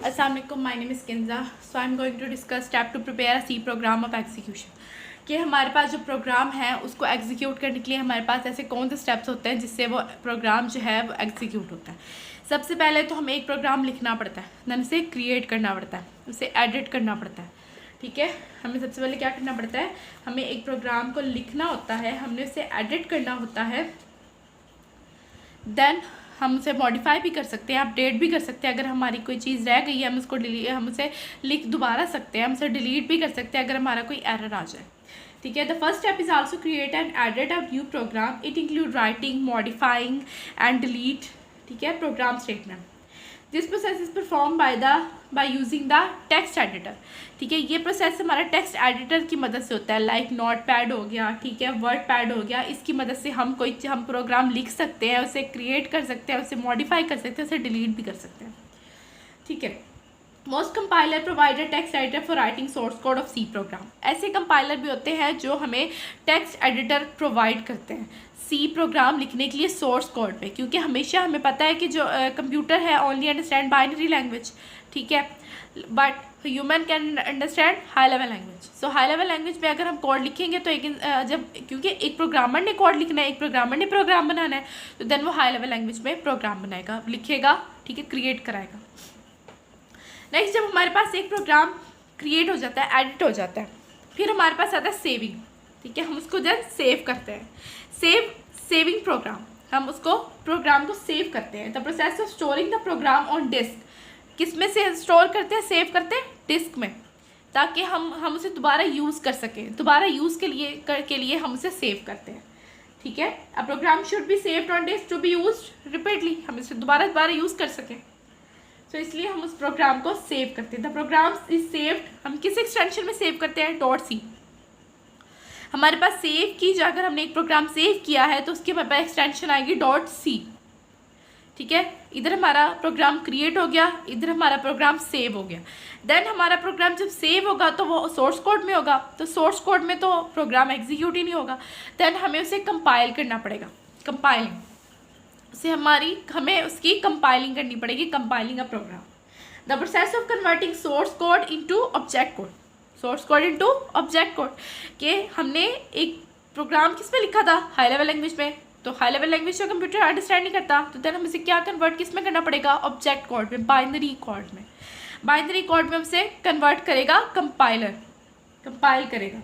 Assalamualaikum, my name is Kinza. So I'm going to discuss step to prepare a C program of execution. कि हमारे पास जो programme है उसको execute करने के लिए हमारे पास ऐसे कौन से स्टेप्स होते हैं जिससे वो प्रोग्राम जो है वो एग्जीक्यूट होता है। सबसे पहले तो हमें एक प्रोग्राम लिखना पड़ता है, देन उसे क्रिएट करना पड़ता है, उसे एडिट करना पड़ता है। ठीक है, हमें सबसे पहले क्या करना पड़ता है, हमें एक प्रोग्राम को लिखना होता है, हमने उसे एडिट करना होता है, देन हम उसे मॉडिफाई भी कर सकते हैं, अपडेट भी कर सकते हैं। अगर हमारी कोई चीज़ रह गई है हम उसको हम उसे लिख दोबारा सकते हैं, हम उसे डिलीट भी कर सकते हैं अगर हमारा कोई एरर आ जाए। ठीक है, the first step is also create and edit a new program. It include writing, modifying and delete. ठीक है, program statement. This process is perform by using the text editor. ठीक है, ये प्रोसेस हमारा टेक्स्ट एडिटर की मदद से होता है, लाइक नोट पैड हो गया, ठीक है, वर्ड पैड हो गया। इसकी मदद से हम प्रोग्राम लिख सकते हैं, उसे क्रिएट कर सकते हैं, उसे मॉडिफाई कर सकते हैं, उसे डिलीट भी कर सकते हैं। ठीक है, most compiler provided text editor for writing source code of C program. ऐसे कंपाइलर भी होते हैं जो हमें टेक्स्ट एडिटर प्रोवाइड करते हैं सी प्रोग्राम लिखने के लिए सोर्स कोड पे, क्योंकि हमेशा हमें पता है कि जो कंप्यूटर है ओनली अंडरस्टैंड बाइनरी लैंग्वेज। ठीक है, but human can understand high level language. So high level language में अगर हम कोड लिखेंगे तो क्योंकि एक प्रोग्रामर ने कोड लिखना है, एक प्रोग्रामर ने प्रोग्राम बनाना है, तो देन वो हाई लेवल लैंग्वेज में प्रोग्राम बनाएगा, लिखेगा, ठीक है, क्रिएट कराएगा। नेक्स्ट, जब हमारे पास एक प्रोग्राम क्रिएट हो जाता है, एडिट हो जाता है, फिर हमारे पास आता है सेविंग। ठीक है, हम उसको जब सेव करते हैं, सेविंग प्रोग्राम, हम उसको प्रोग्राम को सेव करते हैं। The process of storing the program on disk. किस में से स्टोर करते हैं, सेव करते हैं डिस्क में, ताकि हम उसे दोबारा यूज़ कर सकें। दोबारा यूज़ के लिए हम उसे सेव करते हैं। ठीक है, a program should be saved on disk to be used repeatedly, हम इसे दोबारा यूज़ कर सकें। तो इसलिए हम उस प्रोग्राम को सेव करते हैं। द प्रोग्राम इज सेव्ड, हम किस एक्सटेंशन में सेव करते हैं, .c। हमारे पास सेव की जो अगर हमने एक प्रोग्राम सेव किया है तो उसकी हमारे पास एक्सटेंशन आएगी .c। ठीक है, इधर हमारा प्रोग्राम क्रिएट हो गया, इधर हमारा प्रोग्राम सेव हो गया। देन हमारा प्रोग्राम जब सेव होगा तो वो सोर्स कोड में होगा, तो सोर्स कोड में तो प्रोग्राम एग्जीक्यूट ही नहीं होगा। देन हमें उसे कंपाइल करना पड़ेगा, कंपाइलिंग से हमें उसकी कंपाइलिंग करनी पड़ेगी, compiling a program. The process of converting source code into object code, source code into object code, कि हमने एक प्रोग्राम किस में लिखा था, हाई लेवल लैंग्वेज में, तो हाई लेवल लैंग्वेज जो कंप्यूटर अंडरस्टैंड नहीं करता, तो देन हम इसे क्या कन्वर्ट किस में करना पड़ेगा, ऑब्जेक्ट कोड में, बाइनरी कोड में। बाइनरी कोड में हमसे कन्वर्ट करेगा कंपाइलर, कंपाइल करेगा।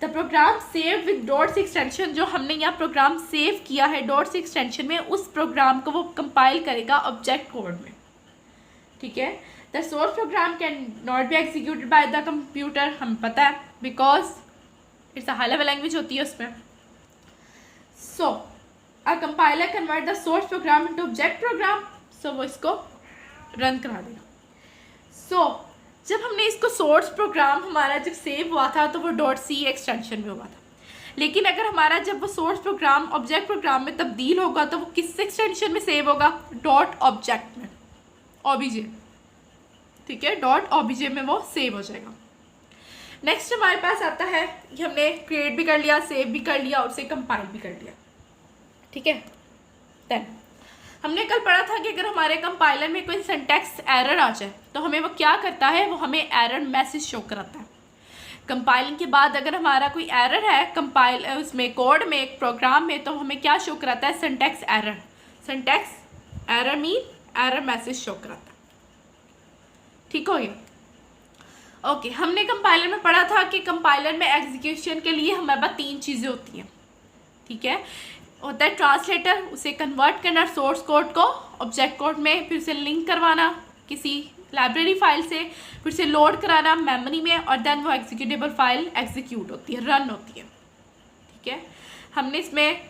The program save with .c extension, जो हमने यहाँ प्रोग्राम सेव किया है .c एक्सटेंशन में, उस प्रोग्राम को वो कंपाइल करेगा ऑब्जेक्ट कोड में। ठीक है, the source program can not be executed by the computer, हमें पता है, because it's a high level language होती है उसमें। So a compiler convert the source program into object program, so वो इसको रन करा देगा। सो जब हमने इसको सोर्स प्रोग्राम हमारा जब सेव हुआ था तो वो .c एक्सटेंशन में हुआ था, लेकिन अगर हमारा जब वो सोर्स प्रोग्राम ऑब्जेक्ट प्रोग्राम में तब्दील होगा तो वो किस एक्सटेंशन में सेव होगा, .object में, obj। ठीक है, .obj में वो सेव हो जाएगा। नेक्स्ट हमारे पास आता है कि हमने क्रिएट भी कर लिया, सेव भी कर लिया और उसे कंपाइल भी कर लिया। ठीक है, देन हमने कल पढ़ा था कि अगर हमारे कंपाइलर में कोई सिंटैक्स एरर आ जाए तो हमें वो क्या करता है, वो हमें एरर मैसेज शो कराता है। कंपाइलिंग के बाद अगर हमारा कोई एरर है उसमें कोड में, एक प्रोग्राम में, तो हमें क्या शो कराता है, syntax error. Syntax error mean error message show कराता है। ठीक हो गया। ओके, हमने कंपाइलर में पढ़ा था कि कंपाइलर में एग्जीक्यूशन के लिए हमारे पास 3 चीज़ें होती हैं। ठीक है, होता है ट्रांसलेटर, उसे कन्वर्ट करना सोर्स कोड को ऑब्जेक्ट कोड में, फिर उसे लिंक करवाना किसी लाइब्रेरी फाइल से, फिर उसे लोड कराना मेमोरी में, और देन वो एग्जीक्यूटेबल फाइल एग्जीक्यूट होती है, रन होती है। ठीक है, हमने इसमें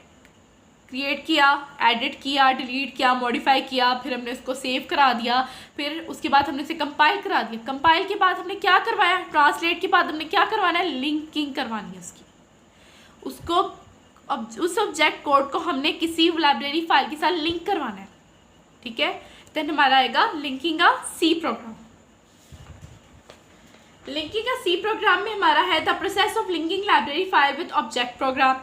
क्रिएट किया, एडिट किया, डिलीट किया, मॉडिफाई किया, फिर हमने उसको सेव करा दिया, फिर उसके बाद हमने उसे कंपाइल करा दिया। कंपाइल के बाद हमने क्या करवाया, ट्रांसलेट के बाद हमने क्या करवाना है, लिंकिंग करवानी है उसकी, उसको उस ऑब्जेक्ट कोड को हमने किसी लाइब्रेरी फाइल के साथ लिंक करवाना है। ठीक है, देन हमारा आएगा लिंकिंग का सी प्रोग्राम। लिंकिंग का सी प्रोग्राम में हमारा है the process of linking library file with object program.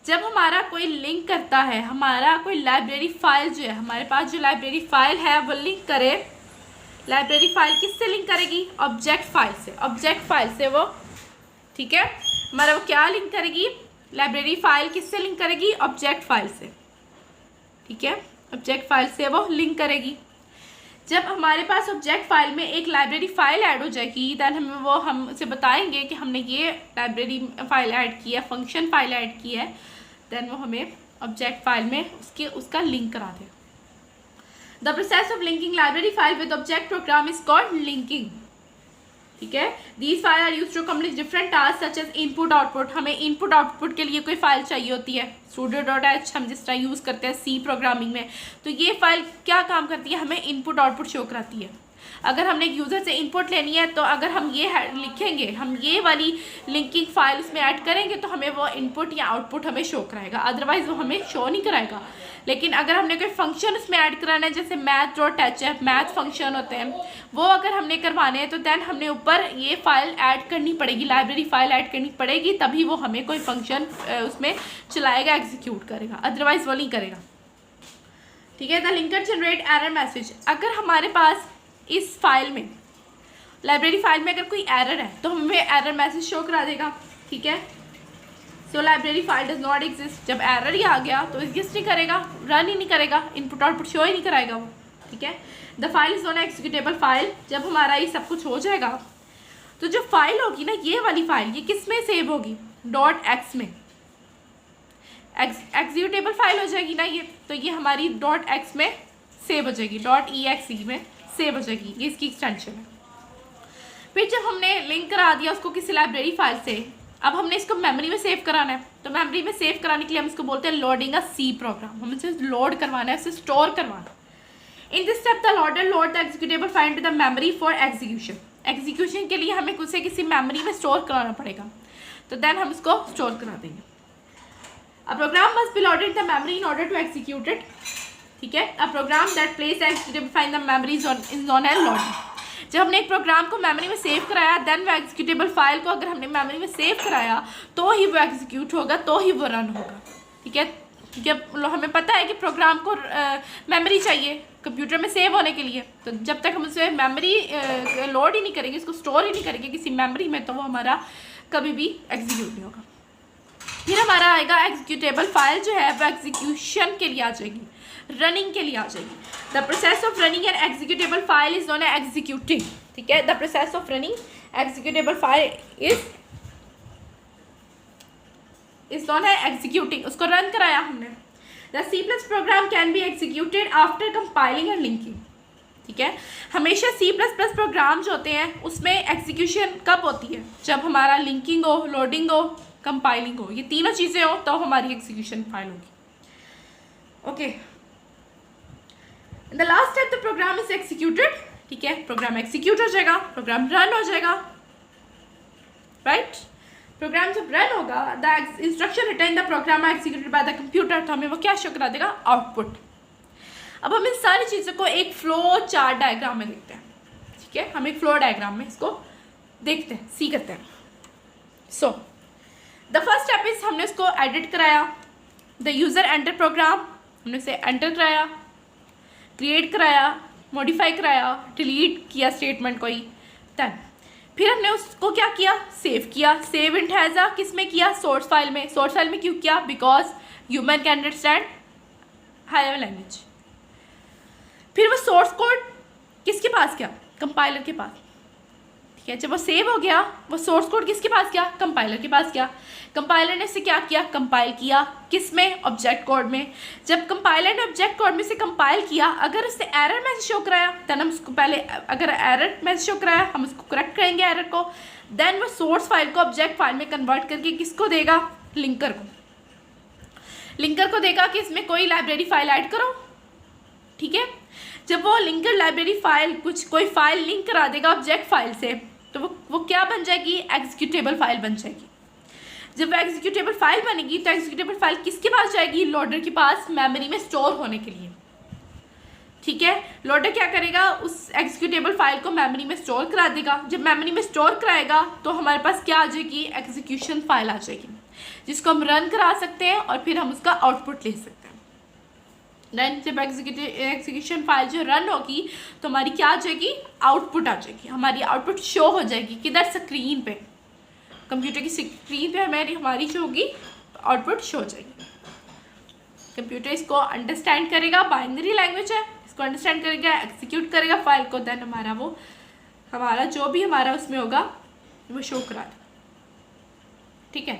जब हमारा कोई लिंक करता है, हमारा कोई लाइब्रेरी फाइल जो है, हमारे पास जो लाइब्रेरी फाइल है वो लिंक करे लाइब्रेरी फाइल किससे लिंक करेगी? ऑब्जेक्ट फाइल से, ऑब्जेक्ट फाइल से वो, ठीक है, हमारा वो क्या लिंक करेगी? लाइब्रेरी फाइल किससे लिंक करेगी? ऑब्जेक्ट फाइल से, ठीक है, ऑब्जेक्ट फाइल से वो लिंक करेगी। जब हमारे पास ऑब्जेक्ट फाइल में एक लाइब्रेरी फाइल ऐड हो जाएगी दैन हम उसे बताएंगे कि हमने ये लाइब्रेरी फाइल ऐड की है, फंक्शन फाइल ऐड की है, दैन वो हमें ऑब्जेक्ट फाइल में उसका लिंक करा दे। The process of linking library file with object program is called linking, ठीक है। These file are use to complete different task such as input output. हमें इनपुट आउटपुट के लिए कोई फाइल चाहिए होती है, studio.h हम जिस तरह यूज़ करते हैं सी प्रोग्रामिंग में, तो ये फाइल क्या काम करती है? हमें इनपुट आउटपुट शो कराती है। अगर हमने एक यूज़र से इनपुट लेनी है तो अगर हम ये लिखेंगे, हम ये वाली लिंकिंग फाइल उसमें ऐड करेंगे तो हमें वो इनपुट या आउटपुट हमें शो कराएगा, अदरवाइज़ वो हमें शो नहीं कराएगा। लेकिन अगर हमने कोई फंक्शन उसमें ऐड कराना है, जैसे math.h है, मैथ फंक्शन होते हैं, वो अगर हमने करवाने हैं तो दैन हमने ऊपर ये फाइल ऐड करनी पड़ेगी, लाइब्रेरी फाइल ऐड करनी पड़ेगी, तभी वो हमें कोई फंक्शन उसमें चलाएगा, एग्जीक्यूट करेगा, अदरवाइज़ वो नहीं करेगा, ठीक है। The linker generate error message. अगर हमारे पास इस फाइल में, लाइब्रेरी फाइल में अगर कोई एरर है तो हमें एरर मैसेज शो करा देगा, ठीक है। So library file does not exist. जब एरर ही आ गया तो एग्जिस्ट नहीं करेगा, रन ही नहीं करेगा, इनपुट आउटपुट शो ही नहीं कराएगा वो, ठीक है। The file is non executable file. जब हमारा ये सब कुछ हो जाएगा तो जो फाइल होगी ना, ये वाली फाइल, ये किस में सेव होगी? .x में, एग्जीक्यूटेबल फाइल हो जाएगी ना ये, तो ये हमारी .x में सेव हो जाएगी, .exe में सेव हो जाएगी, ये इसकी एक्सटेंशन है। फिर जब हमने लिंक करा दिया उसको किसी लाइब्रेरी फाइल से, अब हमने इसको मेमोरी में सेव कराना है, तो मेमोरी में सेव कराने के लिए हम इसको बोलते हैं लोडिंग अ सी प्रोग्राम। हमें इसे लोड करवाना है, इसे स्टोर करवाना। In this step the loader load the executable file to the memory for execution. Execution के लिए हमें उसे किसी मेमोरी में स्टोर कराना पड़ेगा, तो देन हम इसको स्टोर करा देंगे। A program must be loaded in the memory in order to execute it, ठीक है। A program that place executable file in the memory is known as loader. जब हमने एक प्रोग्राम को मेमोरी में सेव कराया, देन वो एग्जीक्यूटेबल फाइल को अगर हमने मेमोरी में सेव कराया तो ही वो एग्जीक्यूट होगा, तो ही वो रन होगा, ठीक है। जब हमें पता है कि प्रोग्राम को मेमोरी चाहिए कंप्यूटर में सेव होने के लिए, तो जब तक हम उसे मेमोरी लोड ही नहीं करेंगे, इसको स्टोर ही नहीं करेंगे किसी मेमोरी में, तो वो हमारा कभी भी एग्जीक्यूट नहीं होगा। फिर हमारा आएगा एग्जीक्यूटेबल फाइल जो है वो एग्जीक्यूशन के लिए आ जाएगी, रनिंग के लिए आ जाएगी। The process of running an executable file is known as executing, ठीक है। The process of running executable file is known as executing. उसको रन कराया हमने। The C+ program can be executed after compiling and linking, ठीक है। हमेशा C++ programme जो होते हैं उसमें एग्जीक्यूशन कब होती है? जब हमारा लिंकिंग हो, लोडिंग हो, कंपाइलिंग हो, ये तीनों चीज़ें हो तो हमारी एग्जीक्यूशन फाइल होगी, okay. In the last step the program is executed, ठीक है। प्रोग्राम एग्जीक्यूट हो जाएगा, प्रोग्राम रन हो जाएगा, राइट। प्रोग्राम जब रन होगा, the instruction return the program executed by the computer, तो हमें वो क्या शो करा देगा? आउटपुट। अब हम इन सारी चीज़ों को एक फ्लो चार्ट डायग्राम में देखते हैं, ठीक है। हम एक फ्लो डायग्राम में इसको देखते हैं, सी करते हैं। So the first step is हमने उसको एडिट कराया, द यूज़र एंटर प्रोग्राम, हमने उसे एंटर कराया, क्रिएट कराया, मॉडिफाई कराया, डिलीट किया स्टेटमेंट कोई, देन फिर हमने उसको क्या किया? सेव किया। सेव इन हैज़ा किस में किया? सोर्स फाइल में। सोर्स फाइल में क्यों किया? Because human can understand high level language. फिर वो सोर्स कोड किसके पास गया? कंपाइलर के पास, ठीक है। जब वो सेव हो गया, वो सोर्स कोड किसके पास गया? कंपाइलर के पास गया। कंपाइलर ने इसे क्या किया? कंपाइल किया। किस में? ऑब्जेक्ट कोड में। जब कंपाइलर ने ऑब्जेक्ट कोड में से कंपाइल किया, अगर उसने एरर मैसेज शो कराया, देन हम उसको पहले, अगर एरर मैसेज शो कराया हम उसको करेक्ट करेंगे एरर को, देन वो सोर्स फाइल को ऑब्जेक्ट फाइल में कन्वर्ट करके किसको देगा? लिंकर को। लिंकर को देगा कि इसमें कोई लाइब्रेरी फाइल ऐड करो, ठीक है। जब वो लिंकर लाइब्रेरी फाइल कोई फाइल लिंक करा देगा ऑब्जेक्ट फाइल से, तो वो क्या बन जाएगी? एग्जीक्यूटेबल फाइल बन जाएगी। जब वो एग्जीक्यूटेबल फाइल बनेगी तो एग्जीक्यूटेबल फाइल किसके पास जाएगी? लोडर के पास, मेमोरी में स्टोर होने के लिए, ठीक है। लोडर क्या करेगा? उस एग्जीक्यूटेबल फाइल को मेमोरी में स्टोर करा देगा। जब मेमोरी में स्टोर कराएगा तो हमारे पास क्या आ जाएगी? एग्जीक्यूशन फाइल आ जाएगी, जिसको हम रन करा सकते हैं और फिर हम उसका आउटपुट ले सकते हैं, देन जब एग्जीक्यूशन फाइल जो रन होगी तो हमारी क्या आ जाएगी, आउटपुट आ जाएगी, हमारी आउटपुट शो हो जाएगी किधर, स्क्रीन पे, कंप्यूटर की स्क्रीन पे हमारी जो होगी आउटपुट शो हो जाएगी। कंप्यूटर इसको अंडरस्टैंड करेगा, बाइनरी लैंग्वेज है, इसको अंडरस्टैंड करेगा, एग्जीक्यूट करेगा फाइल को, देन हमारा जो भी हमारा उसमें होगा वो शो करा देगा। ठीक है,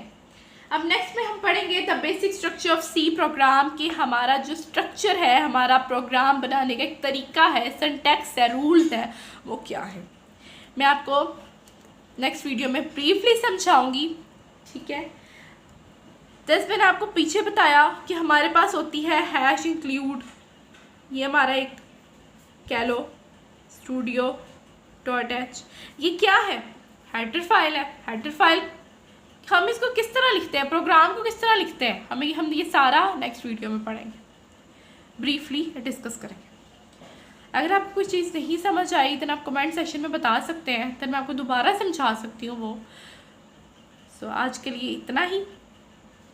अब नेक्स्ट में हम पढ़ेंगे the basic structure of C program, कि हमारा जो स्ट्रक्चर है, हमारा प्रोग्राम बनाने का एक तरीका है, सिंटैक्स है, रूल्स है, वो क्या है। मैं आपको नेक्स्ट वीडियो में ब्रीफली समझाऊंगी। ठीक है, जैसे मैंने आपको पीछे बताया कि हमारे पास होती है हैश इंक्लूड, ये हमारा एक कह लो studio.h, ये क्या है, हेडर फाइल है। हेडर फाइल हम इसको किस तरह लिखते हैं, प्रोग्राम को किस तरह लिखते हैं, हम ये सारा नेक्स्ट वीडियो में पढ़ेंगे, ब्रीफली डिस्कस करेंगे। अगर आपको कोई चीज़ नहीं समझ आई तो आप कमेंट सेक्शन में बता सकते हैं, तो मैं आपको दोबारा समझा सकती हूँ वो। सो आज के लिए इतना ही।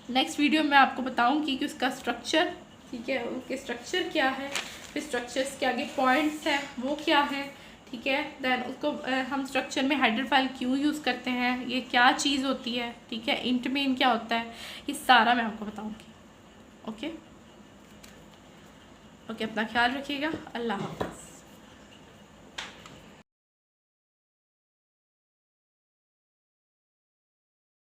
नेक्स्ट वीडियो में आपको बताऊँगी कि उसका स्ट्रक्चर, ठीक है, उसके स्ट्रक्चर क्या है, फिर स्ट्रक्चर्स के आगे पॉइंट्स हैं वो क्या है। ठीक है, देन उसको हम स्ट्रक्चर में हेडर फाइल क्यों यूज़ करते हैं, ये क्या चीज़ होती है। ठीक है, इंट मेन क्या होता है, ये सारा मैं आपको बताऊंगी। ओके, अपना ख्याल रखिएगा। अल्लाह हाफ़िज़।